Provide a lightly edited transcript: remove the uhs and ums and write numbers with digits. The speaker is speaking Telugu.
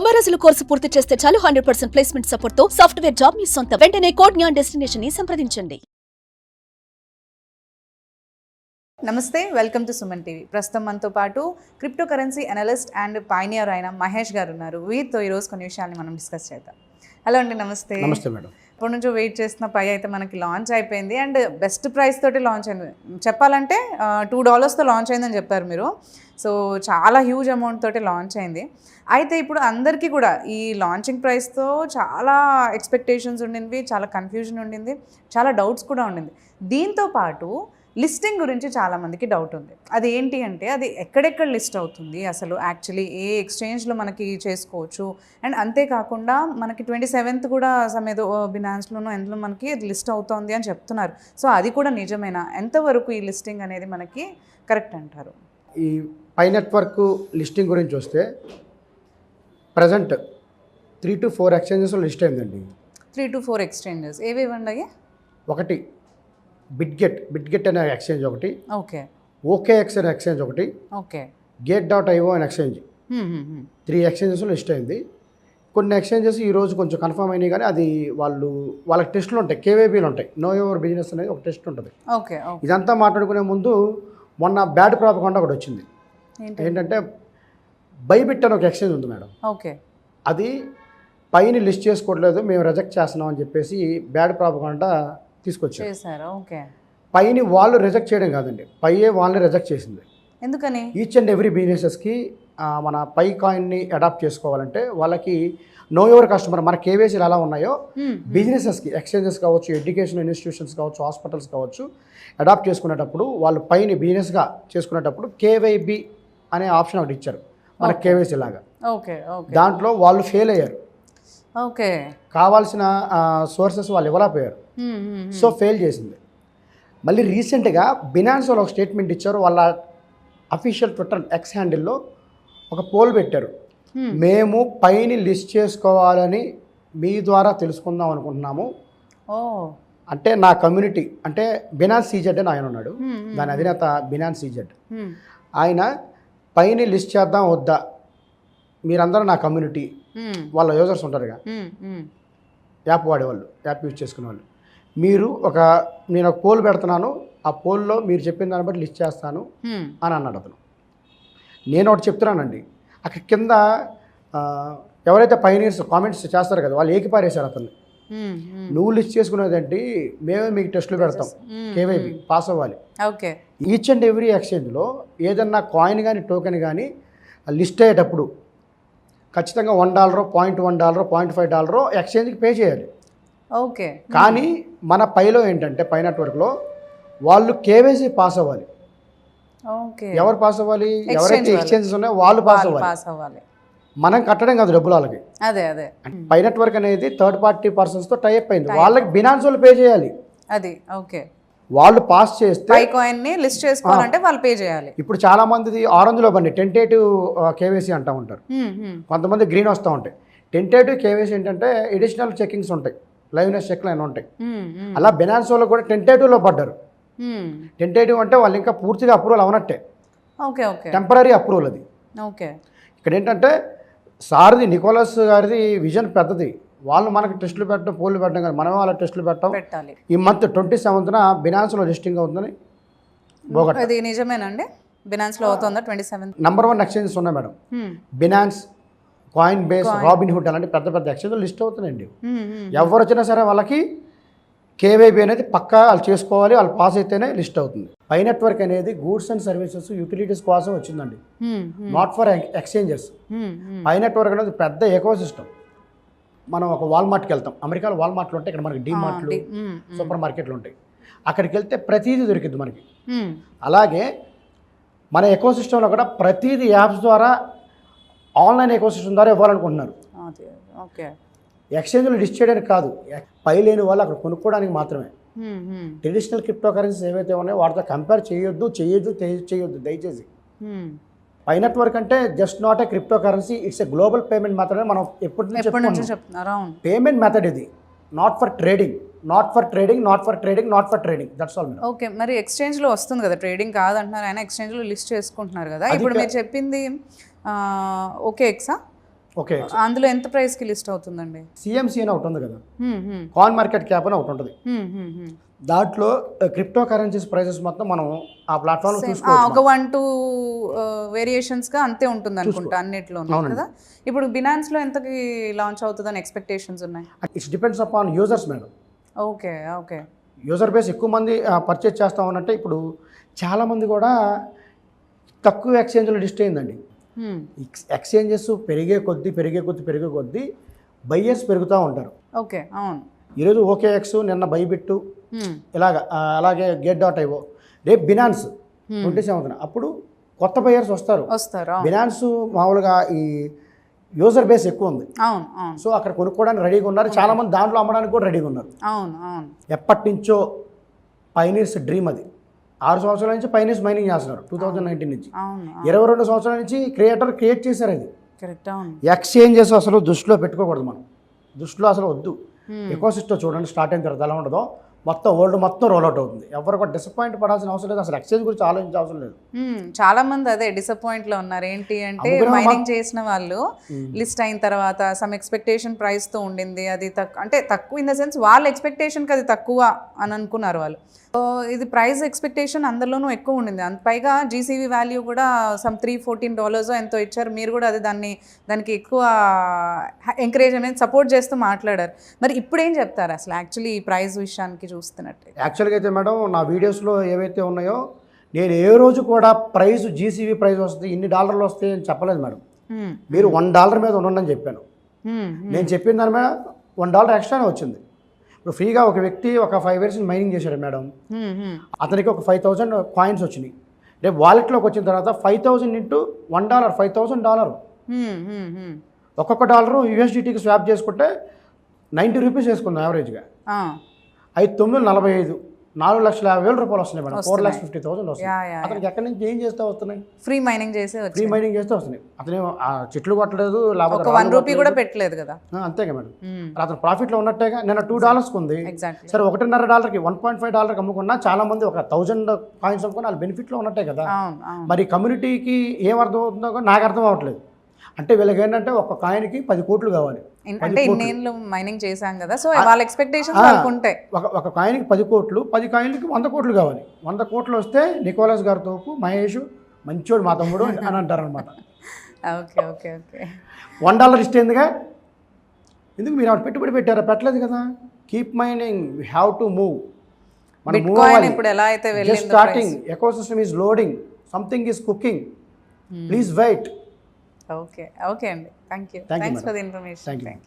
90 రోజుల కోర్సు పూర్తి చేస్తే చాలు 100% ప్లేస్మెంట్ సపోర్ట్ తో సాఫ్ట్వేర్ జాబ్ మీ సొంతం. వెంటనే కోడ్ జ్ఞాన్ డెస్టినేషన్ ని సంప్రదించండి. నమస్తే, వెల్కమ్ టు సుమన్ టీవీ. ప్రస్తుతం మనతో పాటు crypto currency analyst and pioneer అయిన మహేష్ గారు ఉన్నారు. వీరితో ఈరోజు కొన్ని విషయాల్ని మనం డిస్కస్ చేద్దాం. హలో అండి, నమస్తే. నమస్తే మేడం. ఇప్పటి నుంచో వెయిట్ చేస్తున్న పై అయితే మనకి లాంచ్ అయిపోయింది అండ్ బెస్ట్ ప్రైస్ తోటి లాంచ్ అయింది. చెప్పాలంటే $2తో లాంచ్ అయిందని చెప్పారు మీరు. సో చాలా హ్యూజ్ అమౌంట్ తోటి లాంచ్ అయింది. అయితే ఇప్పుడు అందరికీ కూడా ఈ లాంచింగ్ ప్రైస్తో చాలా ఎక్స్పెక్టేషన్స్ ఉండింది, చాలా కన్ఫ్యూజన్ ఉండింది, చాలా డౌట్స్ కూడా ఉండింది. దీంతో పాటు లిస్టింగ్ గురించి చాలామందికి డౌట్ ఉంది. అది ఏంటి అంటే అది ఎక్కడెక్కడ లిస్ట్ అవుతుంది, అసలు యాక్చువల్లీ ఏ ఎక్స్చేంజ్లో మనకి చేసుకోవచ్చు, అండ్ అంతేకాకుండా మనకి 27th కూడా ఏదో బినాన్స్లోనో ఎందులో మనకి అది లిస్ట్ అవుతుంది అని చెప్తున్నారు. సో అది కూడా నిజమేనా? ఎంతవరకు ఈ లిస్టింగ్ అనేది మనకి కరెక్ట్ అంటారు? ఈ పై నెట్వర్క్ లిస్టింగ్ గురించి వస్తే ప్రజెంట్ 3 to 4 ఎక్స్చేంజెస్లో లిస్ట్ అయిందండి. 3 to 4 ఎక్స్చేంజెస్ ఏవేవండి? ఒకటి బిట్గెట్ అనే ఎక్స్చేంజ్ ఒకటి, ఓకే, OKX అనే ఎక్స్చేంజ్ ఒకటి, ఓకే, Gate.io అనే ఎక్స్చేంజ్. 3 ఎక్స్చేంజెస్లో లిస్ట్ అయింది. కొన్ని ఎక్స్చేంజెస్ ఈరోజు కొంచెం కన్ఫర్మ్ అయినాయి, కానీ అది వాళ్ళకి టెస్టులు ఉంటాయి, KYBలు ఉంటాయి. నో యువర్ బిజినెస్ అనేది ఒక టెస్ట్ ఉంటుంది. ఓకే. ఇదంతా మాట్లాడుకునే ముందు మొన్న బ్యాడ్ ప్రాపగాండా ఒకటి వచ్చింది. ఏంటంటే బైబిట్ అని ఒక ఎక్స్చేంజ్ ఉంది మేడం. ఓకే, అది పైన లిస్ట్ చేసుకోవట్లేదు, మేము రిజెక్ట్ చేస్తున్నాం అని చెప్పేసి బ్యాడ్ ప్రాపగాండా తీసుకొచ్చారు. ఓకే, పైన వాళ్ళు రిజెక్ట్ చేయడం కాదండి, పైయే వాళ్ళని రిజెక్ట్ చేసింది. ఎందుకని? ఈచ్ అండ్ ఎవ్రీ బిజినెసెస్కి మన పై కాయిన్ని అడాప్ట్ చేసుకోవాలంటే వాళ్ళకి నో యువర్ కస్టమర్, మన కేవైసీలు ఎలా ఉన్నాయో బిజినెసెస్కి, ఎక్స్చేంజెస్ కావచ్చు, ఎడ్యుకేషన్ ఇన్స్టిట్యూషన్స్ కావచ్చు, హాస్పిటల్స్ కావచ్చు, అడాప్ట్ చేసుకునేటప్పుడు వాళ్ళు పైన బిజినెస్గా చేసుకునేటప్పుడు KYB అనే ఆప్షన్ ఒకటి ఇచ్చారు, మన కేవైసీ లాగా. ఓకే, దాంట్లో వాళ్ళు ఫెయిల్ అయ్యారు. ఓకే, కావాల్సిన సోర్సెస్ వాళ్ళు ఇవ్వలేకపోయారు. సో ఫెయిల్ చేసింది. మళ్ళీ రీసెంట్గా బినాన్స్ వాళ్ళు ఒక స్టేట్మెంట్ ఇచ్చారు. వాళ్ళ అఫీషియల్ ట్విట్టర్ ఎక్స్ హ్యాండిల్లో ఒక పోల్ పెట్టారు, మేము పైన లిస్ట్ చేసుకోవాలని మీ ద్వారా తెలుసుకుందాం అనుకుంటున్నాము. అంటే నా కమ్యూనిటీ, అంటే బినాన్స్ CZ అని ఆయన ఉన్నాడు, దాని అధినేత బినాన్స్ CZ. ఆయన పైన లిస్ట్ చేద్దాం వద్దా, మీరందరూ నా కమ్యూనిటీ, వాళ్ళ యూజర్స్ ఉంటారుగా, యాప్ వాడేవాళ్ళు, యాప్ యూజ్ చేసుకునే వాళ్ళు, నేను ఒక పోల్ పెడుతున్నాను, ఆ పోల్లో మీరు చెప్పిన దాన్ని బట్టి లిస్ట్ చేస్తాను అని అన్నాడు అతను. నేను ఒకటి చెప్తున్నానండి, అక్కడ కింద ఎవరైతే పైనీర్స్ కామెంట్స్ చేస్తారు కదా, వాళ్ళు ఏకిపారేశారు అతన్ని. నువ్వు లిస్ట్ చేసుకునేదంటే మేమే మీకు టెస్టులు పెడతాం, KYB పాస్ అవ్వాలి. ఓకే, ఈచ్ అండ్ ఎవ్రీ ఎక్స్చేంజ్లో ఏదన్నా కాయిన్ కానీ టోకెన్ కానీ లిస్ట్ అయ్యేటప్పుడు ఖచ్చితంగా $1, $0.1, $0.5 ఎక్స్చేంజ్కి పే చేయాలి. ఓకే, కానీ మన పైలో ఏంటంటే పై నెట్వర్క్లో వాళ్ళు KYC పాస్ అవ్వాలి. ఓకే, ఎవరు పాస్ అవ్వాలి? ఎవరైతే ఎక్స్చేంజెస్ ఉన్నాయో వాళ్ళు పాస్ అవ్వాలి. మనం కట్టడం కాదు డబ్బులు వాళ్ళకి. అదే పై నెట్వర్క్ అనేది థర్డ్ పార్టీ పర్సన్స్తో టైప్ అయింది, వాళ్ళకి బినాన్స్ వాళ్ళు పే చేయాలి. అది ఓకే, వాళ్ళు పాస్ చేస్తే పై కాయిన్ ని లిస్ట్ చేసుకోవాలంటే వాళ్ళు పే చేయాలి. ఇప్పుడు చాలా మందిది ఆరెంజ్లో బండి టెంటేటివ్ KYC అంటూ ఉంటారు, కొంతమంది గ్రీన్ వస్తూ ఉంటాయి. టెంటేటివ్ KYC ఏంటంటే ఎడిషనల్ చెకింగ్స్ ఉంటాయి, లైవ్నెస్ చెక్లు అయినా ఉంటాయి. అలా బినాన్స్ వాళ్ళు కూడా టెంటేటివ్లో పడ్డారు. టెంటేటివ్ అంటే వాళ్ళు ఇంకా పూర్తిగా అప్రూవల్ అవనట్టే, టెంపరీ అప్రూవల్ అది. ఓకే, ఇక్కడ ఏంటంటే సార్ది నికోలస్ గారిది విజన్ పెద్దది, వాళ్ళు మనకు టెస్టులు పెట్టడం, పోల్లు పెట్టడం కానీ మనమే వాళ్ళ టెస్టులు పెట్టాలి. ఈ మంత్ 27న బినాన్స్లో లిస్టింగ్ అవుతుందని బోగట్టా. అది నిజమేనండి? బినాన్స్లో అవుతుందా 27? నంబర్ 1 ఎక్స్చేంజెస్ ఉన్నాయి madam, Binance, Coinbase, Robinhood అలాంటి పెద్ద ఎక్స్చేంజ్లు లిస్ట్ అవుతున్నాయండి. ఎవరు వచ్చినా సరే వాళ్ళకి KYB అనేది పక్కా వాళ్ళు చేసుకోవాలి, వాళ్ళు పాస్ అయితేనే లిస్ట్ అవుతుంది. పై నెట్వర్క్ అనేది గూడ్స్ అండ్ సర్వీసెస్, యూటిలిటీస్ కోసం వచ్చిందండి, not for exchanges. Pi network అనేది పెద్ద ఎకోసిస్టమ్. మనం ఒక వాల్మార్ట్కి వెళ్తాం, అమెరికాలో వాల్మార్ట్లు ఉంటాయి, ఇక్కడ మనకి డీమార్ట్లు, సూపర్ మార్కెట్లు ఉంటాయి. అక్కడికి వెళ్తే ప్రతిదీ దొరికింది మనకి. అలాగే మన ఎకోసిస్టంలో కూడా ప్రతిదీ యాప్స్ ద్వారా, ఆన్లైన్ ఎకోసిస్టమ్ ద్వారా ఇవ్వాలనుకుంటున్నారు. ఎక్స్చేంజ్లో లిస్ట్ చేయడానికి కాదు, పై లేని వాళ్ళు అక్కడ కొనుక్కోవడానికి మాత్రమే. ట్రెడిషనల్ క్రిప్టో కరెన్సీస్ ఏవైతే ఉన్నాయో వాటితో కంపేర్ చేయొద్దు దయచేసి. పై నెట్వర్క్ అంటే just not a crypto currency, it's a global payment method. మనం ఎప్పటి నుంచి చెప్తున్నాం, పేమెంట్ మెథడ్ ఇది, not for trading, that's all. Okay, మరి ఎక్స్చేంజ్లో వస్తుంది కదా, ట్రేడింగ్ కాదంటున్నారు ఆయన, ఎక్స్చేంజ్లో లిస్ట్ చేసుకుంటున్నారు కదా. ఇప్పుడు మీరు చెప్పింది OKX ఓకే అందులో ఎంత ప్రైస్కి లిస్ట్ అవుతుందండి? సిఎంసి అని ఒకటి ఉంది కదా, కాయిన్ మార్కెట్ క్యాప్ అని ఒకటి ఉంటుంది. దాంట్లో క్రిప్టో కరెన్సీస్ ప్రైసెస్ మొత్తం మనం ఆ ప్లాట్ఫామ్ లో చూసుకోవచ్చు. ఒక 1-2 వేరియేషన్స్గా అంతే ఉంటుంది అనుకుంటా అన్నిట్లో కదా. ఇప్పుడు బినాన్స్లో ఎంతకి లాంచ్ అవుతుందని ఎక్స్పెక్టేషన్స్ ఉన్నాయి? It's depends upon users madam. Okay okay. User base ఎక్కువ మంది పర్చేజ్ చేస్తా ఉన్నట్టే ఇప్పుడు చాలామంది కూడా తక్కువ ఎక్స్చేంజ్లో లిస్ట్ అయిందండి. ఎక్స్చేంజెస్ పెరిగే కొద్దీ బయ్యర్స్ పెరుగుతూ ఉంటారు. ఓకే అవును. ఈరోజు OKX, నిన్న బైబిట్, అలాగే Get.io, రేపు బినాన్స్ 27న అప్పుడు కొత్త బయ్యర్స్ వస్తారు. బినాన్స్ మామూలుగా ఈ యూజర్ బేస్ ఎక్కువ ఉంది. అవును అవును. సో అక్కడ కొనుక్కోవడానికి రెడీగా ఉన్నారు, చాలామంది దాంట్లో అమ్మడానికి కూడా రెడీగా ఉన్నారు. అవును అవును. ఎప్పటి నుంచో పైనీర్స్ డ్రీమ్ అది. 6 సంవత్సరాల నుంచి పైనీర్స్ మైనింగ్ చేస్తున్నారు 2019 నుంచి. 22 సంవత్సరాల నుంచి క్రియేట్ చేశారు అది. ఎక్స్చేంజెస్ అసలు దృష్టిలో పెట్టుకోకూడదు, మనం దృష్టిలో అసలు వద్దు. ఎకోసిస్టమ్ చూడండి స్టార్ట్ అయిన తర్వాత ఎలా ఉండదో, మొత్తం వరల్డ్ మొత్తం రోల్అవుట్ అవుతుంది. ఎవరు కూడా డిసప్పాయింట్ పడాల్సిన అవసరం లేదు, అసలు ఎక్స్చేంజ్ గురించి ఆలోచించే అవసరం లేదు. చాలా మంది అదే డిసప్పాయింట్ లో ఉన్నారు. ఏంటి అంటే మైనింగ్ చేసిన వాళ్ళు లిస్ట్ అయిన తర్వాత సమ్ ఎక్స్పెక్టేషన్ ప్రైస్ తో ఉండింది, అది అంటే తక్కువ ఇన్ ద సెన్స్ వాళ్ళ ఎక్స్పెక్టేషన్కి అది తక్కువ అని అనుకున్నారు వాళ్ళు. ఇది ప్రైస్ ఎక్స్పెక్టేషన్ అందరిలోనూ ఎక్కువ ఉండింది. పైగా జీసీవీ వాల్యూ కూడా సమ్ $314 ఎంతో ఇచ్చారు. మీరు కూడా అది దానికి ఎక్కువ ఎంకరేజ్ అనేది సపోర్ట్ చేస్తూ మాట్లాడారు. మరి ఇప్పుడు ఏం చెప్తారు అసలు యాక్చువల్లీ ఈ ప్రైస్ విషయానికి చూస్తున్నట్టు? యాక్చువల్గా అయితే మేడం నా వీడియోస్లో ఏవైతే ఉన్నాయో నేను ఏ రోజు కూడా ప్రైస్ జీసీవీ ప్రైస్ వస్తుంది ఇన్ని డాలర్లు వస్తాయి అని చెప్పలేదు మేడం. మీరు $1 మీద ఉండండి అని చెప్పాను. నేను చెప్పిన దాని మీద $1 ఎక్స్ట్రానే వచ్చింది. ఇప్పుడు ఫ్రీగా ఒక వ్యక్తి ఒక 5 years మైనింగ్ చేశాడు మేడం, అతనికి ఒక 5,000 కాయిన్స్ వచ్చినాయి. రేపు వాలెట్లోకి వచ్చిన తర్వాత 5,000 ఇంటూ $1 $5,000. ఒక్కొక్క డాలరు USDTకి స్వాప్ చేసుకుంటే ₹90 వేసుకుందాం యావరేజ్గా. 5,945 $4,50,000 వస్తున్నాయి మేడం. 4,50,000 వస్తున్నాయి. అతనికి ఎక్కడి నుంచి ఏం చేస్తే వస్తున్నాయి? ఫ్రీ మైనింగ్ చేస్తే వస్తున్నాయి. అతను ఆ చెట్లు కొట్టలేదు, లేకపోతే ₹1 కూడా పెట్టలేదు కదా. అంతేగా మేడం. అతను ప్రాఫిట్లో ఉన్నట్టేగా. నిన్న $2 ఉంది, సరే $1.5కి $1.5 అమ్ముకున్నా చాలా మంది ఒక 1000 కాయిన్స్ అమ్ముకుని వాళ్ళు బెనిఫిట్లో ఉన్నట్టే కదా. మరి కమ్యూనిటీకి ఏం అర్థం అవుతుందో నాకు అర్థం అవ్వట్లేదు. అంటే వీళ్ళకి ఏంటంటే ఒక కాయిన్కి 10 కోట్లు కావాలి. అంటే ఇన్నేళ్ళు మైనింగ్ చేశాం కదా, సో వాళ్ళ ఎక్స్పెక్టేషన్స్ వాళ్ళకు ఉంటాయి. ఒక కాయిన్కి 10 కోట్లు, 10 కాయిన్లకి 100 కోట్లు కావాలి. 100 కోట్లు వస్తే నికోలస్ గారి తోపు మహేష్ మంచోడు మా తమ్ముడు అని అంటారు అనమాట. Okay okay okay. $1 ఇస్తే ఎందుకు మీరు ఆవిడ పెట్టుబడి పెట్టారా? పెట్టలేదు కదా. Keep mining, we have to move. ఇప్పుడు ఎలా అయితే just starting, ecosystem is loading, something is cooking, please wait. Okay okay అండి. Thank you. Thanks for the information.